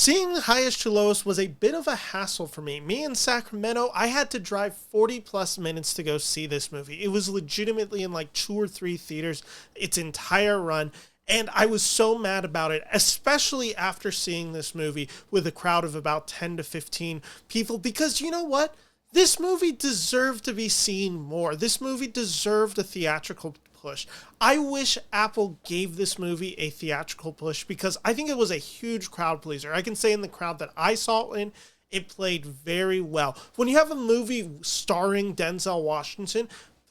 Seeing Highest to Lowest was a bit of a hassle for me. Me in Sacramento, I had to drive 40 plus minutes to go see this movie. It was legitimately in like 2 or 3 theaters its entire run. And I was so mad about it, especially after seeing this movie with a crowd of about 10 to 15 people, because you know what? This movie deserved to be seen more. This movie deserved a theatrical push. I wish Apple gave this movie a theatrical push because I think it was a huge crowd pleaser. I can say in the crowd that I saw it in, it played very well. When you have a movie starring Denzel Washington,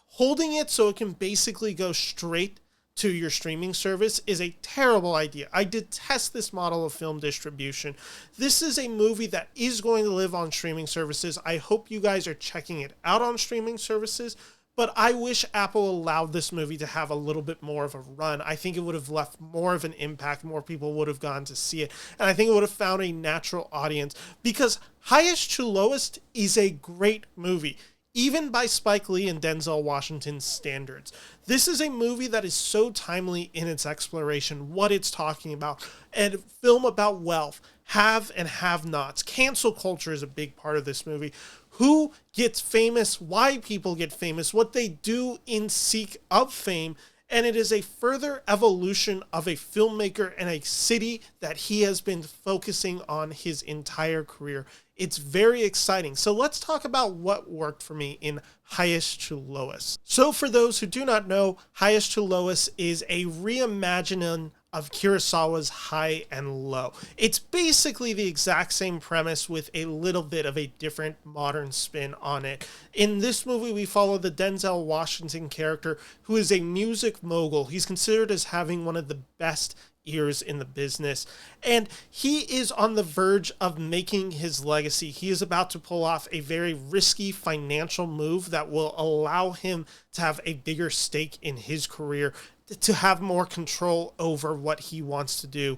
holding it so it can basically go straight to your streaming service is a terrible idea. I detest this model of film distribution. This is a movie that is going to live on streaming services. I hope you guys are checking it out on streaming services, but I wish Apple allowed this movie to have a little bit more of a run. I think it would have left more of an impact. More people would have gone to see it. And I think it would have found a natural audience because Highest to Lowest is a great movie, even by Spike Lee and Denzel Washington's standards. This is a movie that is so timely in its exploration, what it's talking about, and a film about wealth, have and have-nots. Cancel culture is a big part of this movie. Who gets famous, why people get famous, what they do in seek of fame, and it is a further evolution of a filmmaker and a city that he has been focusing on his entire career. It's very exciting. So let's talk about what worked for me in Highest to Lowest. So for those who do not know, Highest to Lowest is a reimagining of Kurosawa's High and Low. It's basically the exact same premise with a little bit of a different modern spin on it. In this movie, we follow the Denzel Washington character, who is a music mogul. He's considered as having one of the best ears in the business, and he is on the verge of making his legacy. He is about to pull off a very risky financial move that will allow him to have a bigger stake in his career, to have more control over what he wants to do.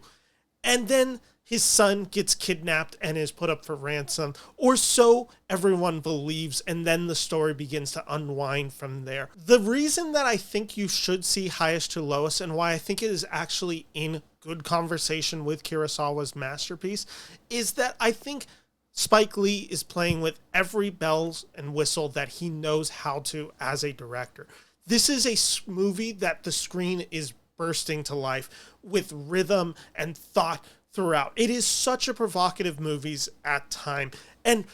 And then his son gets kidnapped and is put up for ransom, or so everyone believes, and then the story begins to unwind from there. The reason that I think you should see Highest to Lowest, and why I think it is actually in good conversation with Kurosawa's masterpiece, is that I think Spike Lee is playing with every bells and whistle that he knows how to as a director. This is a movie that the screen is bursting to life with rhythm and thought throughout. It is such a provocative movie at time. And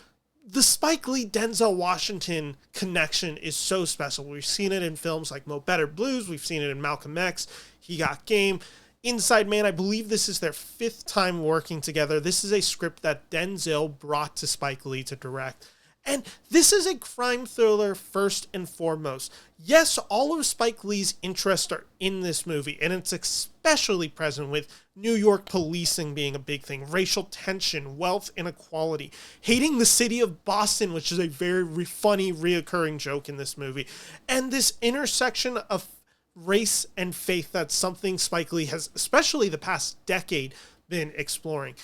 the Spike Lee Denzel Washington connection is so special. We've seen it in films like Mo Better Blues. We've seen it in Malcolm X. He Got Game. Inside Man, I believe this is their 5th time working together. This is a script that Denzel brought to Spike Lee to direct. And this is a crime thriller first and foremost. Yes, all of Spike Lee's interests are in this movie, and it's especially present with New York policing being a big thing, racial tension, wealth inequality, hating the city of Boston, which is a very funny, reoccurring joke in this movie, and this intersection of race and faith. That's something Spike Lee has, especially the past decade, been exploring.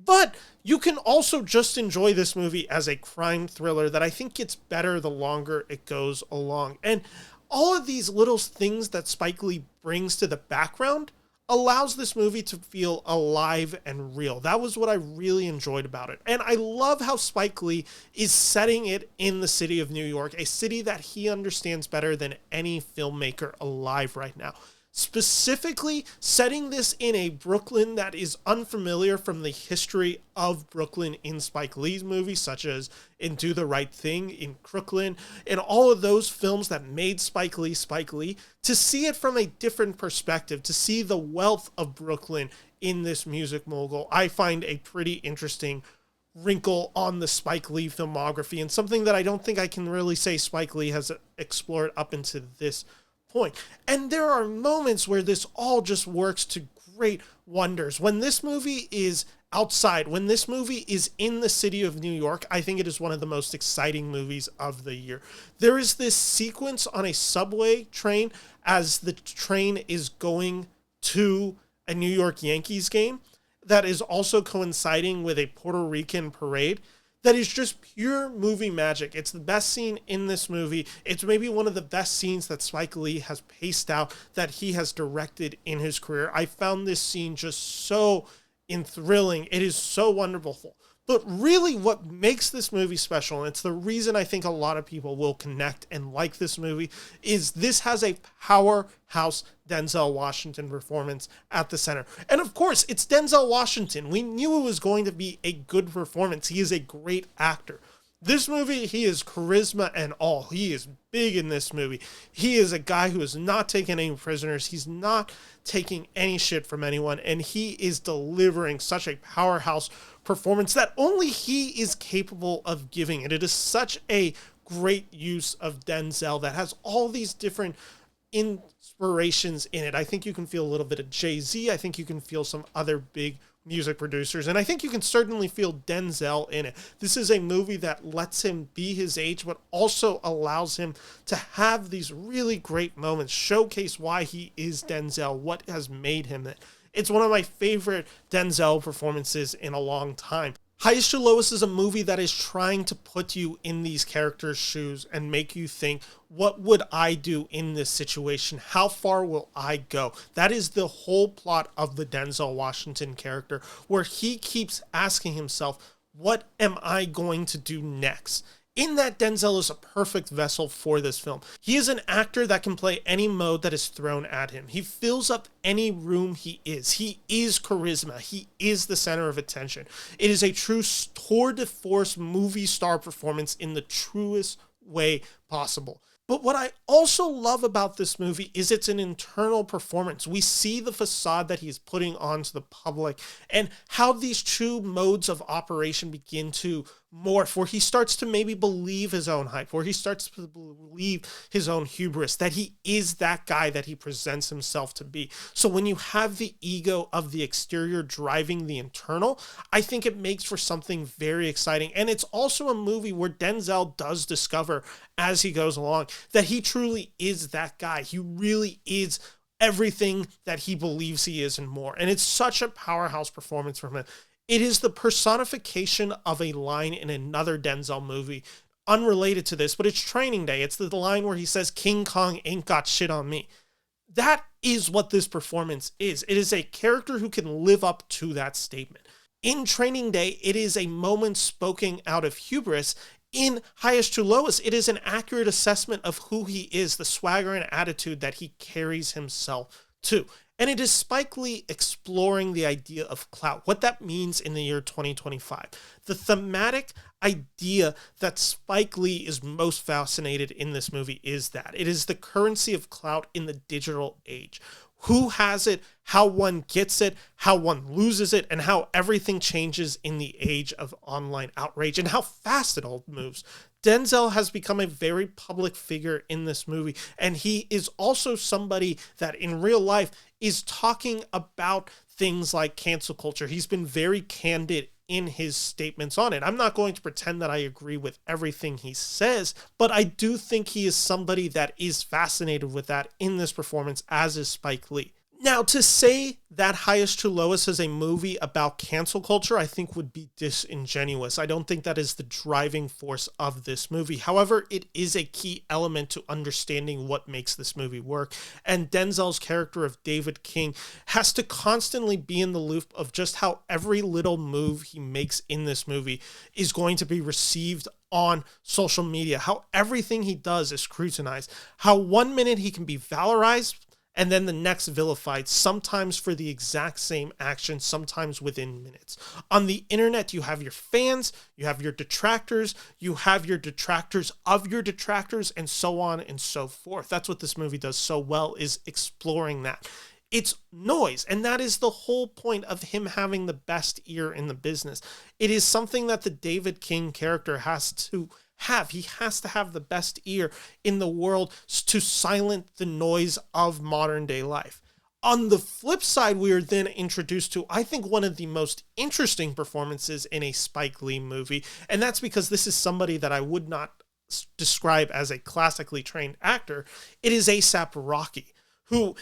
But you can also just enjoy this movie as a crime thriller that I think gets better the longer it goes along. And all of these little things that Spike Lee brings to the background allows this movie to feel alive and real. That was what I really enjoyed about it. And I love how Spike Lee is setting it in the city of New York, a city that he understands better than any filmmaker alive right now. Specifically setting this in a Brooklyn that is unfamiliar from the history of Brooklyn in Spike Lee's movies, such as in Do the Right Thing, in Crooklyn, and all of those films that made Spike Lee, to see it from a different perspective, to see the wealth of Brooklyn in this music mogul, I find a pretty interesting wrinkle on the Spike Lee filmography, and something that I don't think I can really say Spike Lee has explored up into this point. And there are moments where this all just works to great wonders. When this movie is outside, when this movie is in the city of New York, I think it is one of the most exciting movies of the year. There is this sequence on a subway train as the train is going to a New York Yankees game that is also coinciding with a Puerto Rican parade. That is just pure movie magic. It's the best scene in this movie. It's maybe one of the best scenes that Spike Lee has paced out, that he has directed in his career. I found this scene just so and thrilling. It is so wonderful. But really what makes this movie special, and it's the reason I think a lot of people will connect and like this movie, is this has a powerhouse Denzel Washington performance at the center. And of course, it's Denzel Washington. We knew it was going to be a good performance. He is a great actor. This movie, he is charisma and all. He is big in this movie. He is a guy who is not taking any prisoners. He's not taking any shit from anyone. And he is delivering such a powerhouse performance that only he is capable of giving. And it is such a great use of Denzel that has all these different inspirations in it. I think you can feel a little bit of Jay-Z. I think you can feel some other big music producers, and I think you can certainly feel Denzel in it. This is a movie that lets him be his age, but also allows him to have these really great moments, showcase why he is Denzel, what has made him it. It's one of my favorite Denzel performances in a long time. Highest to Lowest is a movie that is trying to put you in these characters' shoes and make you think, what would I do in this situation? How far will I go? That is the whole plot of the Denzel Washington character, where he keeps asking himself, what am I going to do next? In that, Denzel is a perfect vessel for this film. He is an actor that can play any mode that is thrown at him. He fills up any room he is. He is charisma. He is the center of attention. It is a true tour de force movie star performance in the truest way possible. But what I also love about this movie is it's an internal performance. We see the facade that he's putting onto the public and how these two modes of operation begin to morph, where he starts to maybe believe his own hype, where he starts to believe his own hubris, that he is that guy that he presents himself to be. So when you have the ego of the exterior driving the internal, I think it makes for something very exciting. And it's also a movie where Denzel does discover as he goes along that he truly is that guy. He really is everything that he believes he is and more. And it's such a powerhouse performance from him. It is the personification of a line in another Denzel movie, unrelated to this, but it's Training Day. It's the line where he says, King Kong ain't got shit on me. That is what this performance is. It is a character who can live up to that statement. In Training Day, it is a moment spoken out of hubris. In Highest to Lowest, it is an accurate assessment of who he is, the swagger and attitude that he carries himself to. And it is Spike Lee exploring the idea of clout, what that means in the year 2025. The thematic idea that Spike Lee is most fascinated in this movie is that it is the currency of clout in the digital age. Who has it, how one gets it, how one loses it, and how everything changes in the age of online outrage and how fast it all moves. Denzel has become a very public figure in this movie, and he is also somebody that in real life is talking about things like cancel culture. He's been very candid in his statements on it. I'm not going to pretend that I agree with everything he says, but I do think he is somebody that is fascinated with that in this performance, as is Spike Lee. Now, to say that Highest to Lowest is a movie about cancel culture, I think would be disingenuous. I don't think that is the driving force of this movie. However, it is a key element to understanding what makes this movie work. And Denzel's character of David King has to constantly be in the loop of just how every little move he makes in this movie is going to be received on social media, how everything he does is scrutinized, how 1 minute he can be valorized and then the next vilified, sometimes for the exact same action, sometimes within minutes. On the internet, you have your fans, you have your detractors, you have your detractors of your detractors, and so on and so forth. That's what this movie does so well, is exploring that. It's noise, and that is the whole point of him having the best ear in the business. It is something that the David King character has to have. He has to have the best ear in the world to silence the noise of modern day life. On the flip side, we are then introduced to, I think, one of the most interesting performances in a Spike Lee movie, and that's because this is somebody that I would not describe as a classically trained actor. It is A$AP Rocky, who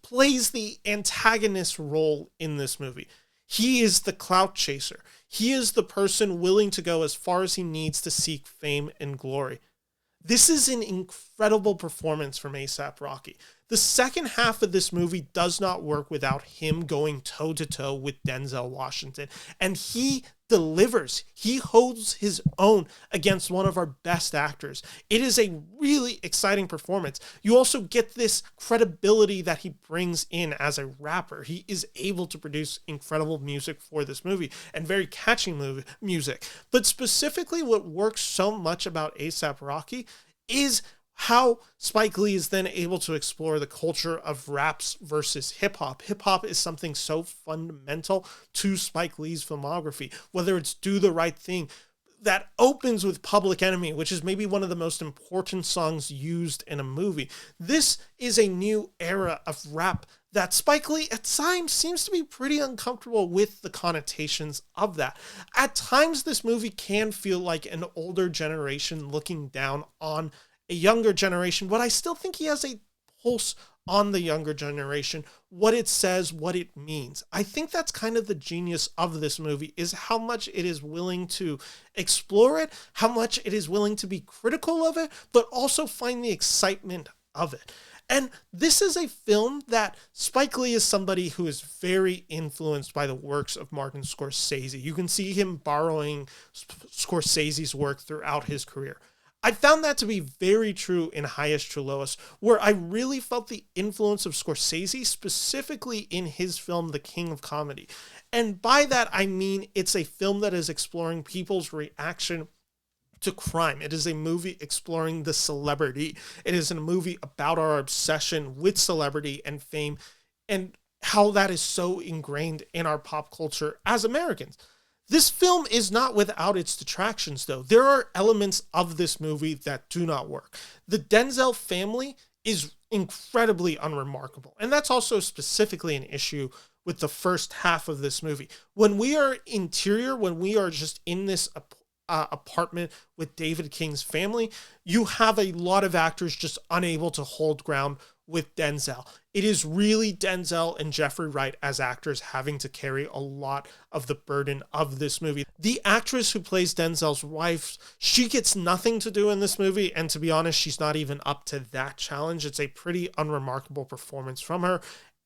plays the antagonist role in this movie. He is the clout chaser. He is the person willing to go as far as he needs to seek fame and glory. This is an incredible performance from A$AP Rocky. The second half of this movie does not work without him going toe to toe with Denzel Washington. And he delivers. He holds his own against one of our best actors. It is a really exciting performance. You also get this credibility that he brings in as a rapper. He is able to produce incredible music for this movie and very catchy music. But specifically, what works so much about A$AP Rocky is how Spike Lee is then able to explore the culture of raps versus hip hop. Hip hop is something so fundamental to Spike Lee's filmography, whether it's Do the Right Thing, that opens with Public Enemy, which is maybe one of the most important songs used in a movie. This is a new era of rap that Spike Lee at times seems to be pretty uncomfortable with the connotations of that. At times, this movie can feel like an older generation looking down on a younger generation, but I still think he has a pulse on the younger generation, what it says, what it means. I think that's kind of the genius of this movie, is how much it is willing to explore it, how much it is willing to be critical of it, but also find the excitement of it. And this is a film that Spike Lee is somebody who is very influenced by the works of Martin Scorsese. You can see him borrowing Scorsese's work throughout his career. I found that to be very true in Highest True Lowest, where I really felt the influence of Scorsese, specifically in his film, The King of Comedy. And by that, I mean it's a film that is exploring people's reaction to crime. It is a movie exploring the celebrity. It is a movie about our obsession with celebrity and fame and how that is so ingrained in our pop culture as Americans. This film is not without its detractions, though. There are elements of this movie that do not work. The Denzel family is incredibly unremarkable, and that's also specifically an issue with the first half of this movie. When we are interior, when we are just in this apartment with David King's family, you have a lot of actors just unable to hold ground with Denzel. It is really Denzel and Jeffrey Wright as actors having to carry a lot of the burden of this movie. The actress who plays Denzel's wife, she gets nothing to do in this movie, and to be honest, she's not even up to that challenge. It's a pretty unremarkable performance from her.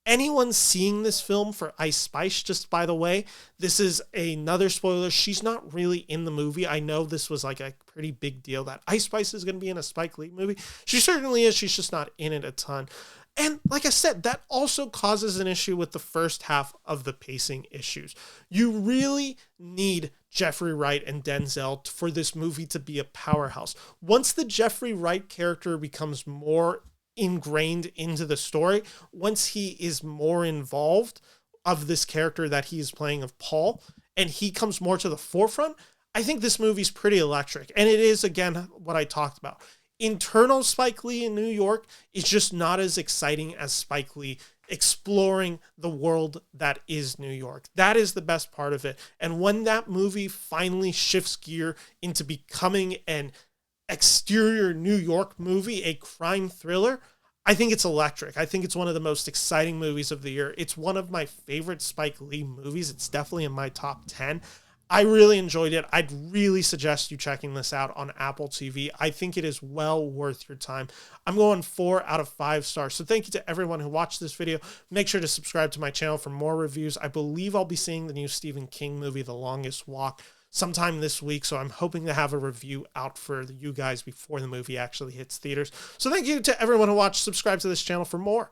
Anyone seeing this film for Ice Spice, just by the way, this is another spoiler. She's not really in the movie. I know this was like a pretty big deal that Ice Spice is going to be in a Spike Lee movie. She certainly is. She's just not in it a ton. And like I said, that also causes an issue with the first half of the pacing issues. You really need Jeffrey Wright and Denzel for this movie to be a powerhouse. Once the Jeffrey Wright character becomes more ingrained into the story, once he is more involved of this character that he is playing of Paul, and he comes more to the forefront, I think this movie's pretty electric. And it is, again, what I talked about. Internal Spike Lee in New York is just not as exciting as Spike Lee exploring the world that is New York. That is the best part of it. And when that movie finally shifts gear into becoming an exterior New York movie, a crime thriller, I think it's electric. I think it's one of the most exciting movies of the year. It's one of my favorite Spike Lee movies. It's definitely in my top 10. I really enjoyed it. I'd really suggest you checking this out on Apple TV. I think it is well worth your time. I'm going 4 out of 5 stars. So thank you to everyone who watched this video. Make sure to subscribe to my channel for more reviews. I believe I'll be seeing the new Stephen King movie, The Longest Walk, sometime this week. So I'm hoping to have a review out for you guys before the movie actually hits theaters. So thank you to everyone who watched. Subscribe to this channel for more.